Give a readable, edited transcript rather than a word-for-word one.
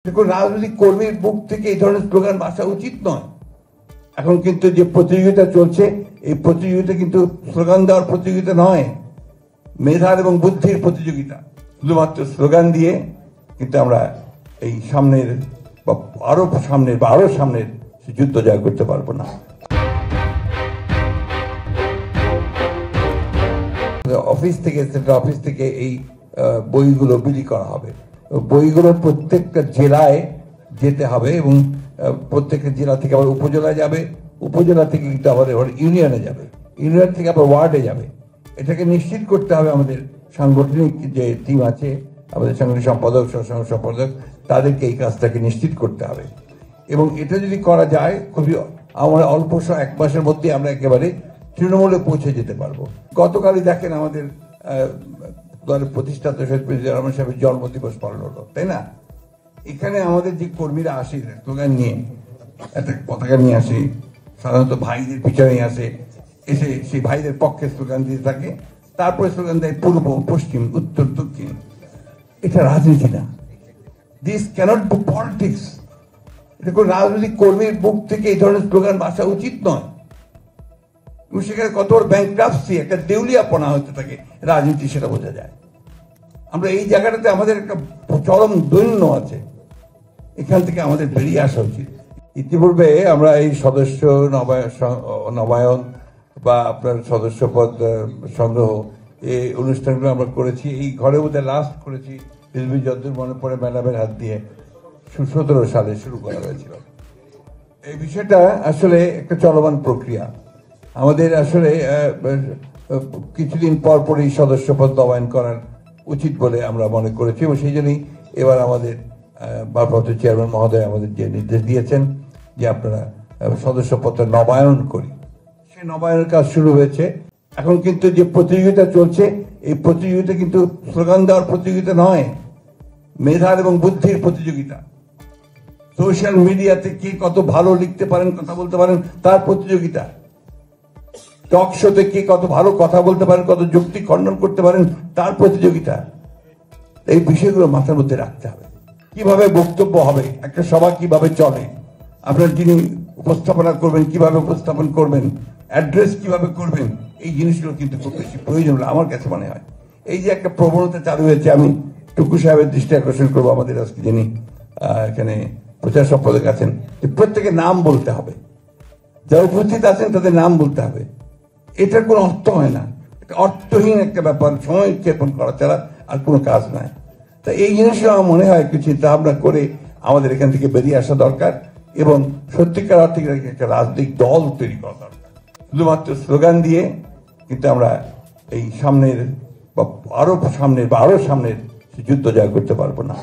দেখুন, রাজনৈতিক কর্মীর মুখ থেকে এই ধরনের স্লোগান আসা উচিত নয়। এখন কিন্তু যে প্রতিযোগিতা চলছে, এই প্রতিযোগিতা কিন্তু স্লোগান দেওয়ার প্রতিযোগিতা নয়, মেধার এবং বুদ্ধির প্রতিযোগিতা। শুধুমাত্র স্লোগান দিয়ে কিন্তু আমরা এই সামনের বা আরো সামনের যুদ্ধ জয় করতে পারবো না। সেন্ট্রাল অফিস থেকে এই বইগুলো বিলি করা হবে। বইগুলো প্রত্যেকটা জেলায় যেতে হবে এবং প্রত্যেকটা জেলা থেকে আবার উপজেলায় যাবে, উপজেলা থেকে কিন্তু আমাদের ইউনিয়নে যাবে, ইউনিয়ন থেকে আবার ওয়ার্ডে যাবে। এটাকে নিশ্চিত করতে হবে আমাদের সাংগঠনিক যে টিম আছে, আমাদের সাংগঠনিক সম্পাদক, সহসংগঠনিক সম্পাদক, তাদেরকে এই কাজটাকে নিশ্চিত করতে হবে। এবং এটা যদি করা যায়, খুবই আমরা অল্প এক মাসের মধ্যে আমরা একেবারে তৃণমূলে পৌঁছে যেতে পারবো। গতকালই দেখেন আমাদের দলের প্রতিষ্ঠাতা শহীদ প্রেসিডেন্ট রহমান সাহেবের জন্মদিবস পালন হলো, তাই না? এখানে আমাদের যে কর্মীরা আসে স্লোগান নিয়ে, একটা পতাকা নিয়ে আসে, সাধারণত ভাইদের পিছনে আসে, এসে সেই ভাইদের পক্ষে স্লোগান দিতে থাকে, তারপরে স্লোগান দেয় পূর্ব, পশ্চিম, উত্তর, দক্ষিণ। এটা রাজনীতি না, দিস ক্যানট বি পলিটিক্স। দেখুন, রাজনৈতিক কর্মীর মুখ থেকে এই ধরনের স্লোগান আসা উচিত নয়। সেখানে কত বড় ব্যাংক্রাপসি, একটা দেউলিয়াপনা হতে থাকে রাজনীতি, সেটা বোঝা যায়। আমরা এই জায়গাটাতে আমাদের একটা চরম দৈন্য আছে, এখান থেকে আমাদের বেরিয়ে আসা উচিত। ইতিপূর্বে আমরা এই সদস্য নবায়ন বা আপনার সদস্য পদ সংগ্রহ এই অনুষ্ঠানগুলো আমরা করেছি। এই ঘরে বোধহয় লাস্ট করেছি যতদূর মনে পড়ে ম্যাডামের হাত দিয়ে 2017 সালে শুরু করা হয়েছিল। এই বিষয়টা আসলে একটা চলমান প্রক্রিয়া। আমাদের আসলে কিছুদিন পর পরই সদস্য পদ নবায়ন করার উচিত বলে আমরা মনে করেছি এবং সেই জন্যই এবার আমাদের ভারপ্রাপ্ত চেয়ারম্যান মহোদয় আমাদের যে নির্দেশ দিয়েছেন যে আপনারা সদস্য পদটা নবায়ন করি, সেই নবায়নের কাজ শুরু হয়েছে। এখন কিন্তু যে প্রতিযোগিতা চলছে, এই প্রতিযোগিতা কিন্তু স্লোগান দেওয়ার প্রতিযোগিতা নয়, মেধার এবং বুদ্ধির প্রতিযোগিতা। সোশ্যাল মিডিয়াতে কে কত ভালো লিখতে পারেন, কথা বলতে পারেন, তার প্রতিযোগিতা। টক শোতে কে কত ভালো কথা বলতে পারেন, কত যুক্তি খণ্ডন করতে পারেন, তার প্রতিযোগিতা। এই বিষয়গুলো মাথার মধ্যে রাখতে হবে। কিভাবে বক্তব্য হবে, একটা সভা কিভাবে চলে, আপনার যিনি উপস্থাপনা করবেন কিভাবে উপস্থাপন করবেন, অ্যাড্রেস কিভাবে করবেন, এই জিনিসগুলো কিন্তু খুব বেশি প্রয়োজন বলে আমার কাছে মনে হয়। এই যে একটা প্রবণতা চালু হয়েছে, আমি টুকু সাহেবের দৃষ্টি আকর্ষণ করবো, আমাদের আজকে যিনি এখানে প্রচার সম্পাদক আছেন, যে প্রত্যেকের নাম বলতে হবে, যারা উপস্থিত আছেন তাদের নাম বলতে হবে। এটার কোনো অর্থ হয় না, এটা অর্থহীন একটা ব্যাপার, সময় ক্ষেপণ করা ছাড়া আর কোনো কাজ নাই। তা এই জিনিসগুলো আমার মনে হয় কিছু চিন্তা ভাবনা করে আমাদের এখান থেকে বেরিয়ে আসা দরকার এবং সত্যিকার অর্থে একটা রাজনৈতিক দল তৈরি করা দরকার। শুধুমাত্র স্লোগান দিয়ে কিন্তু আমরা এই সামনের বা আরো সামনের যুদ্ধ জয় করতে পারবো না।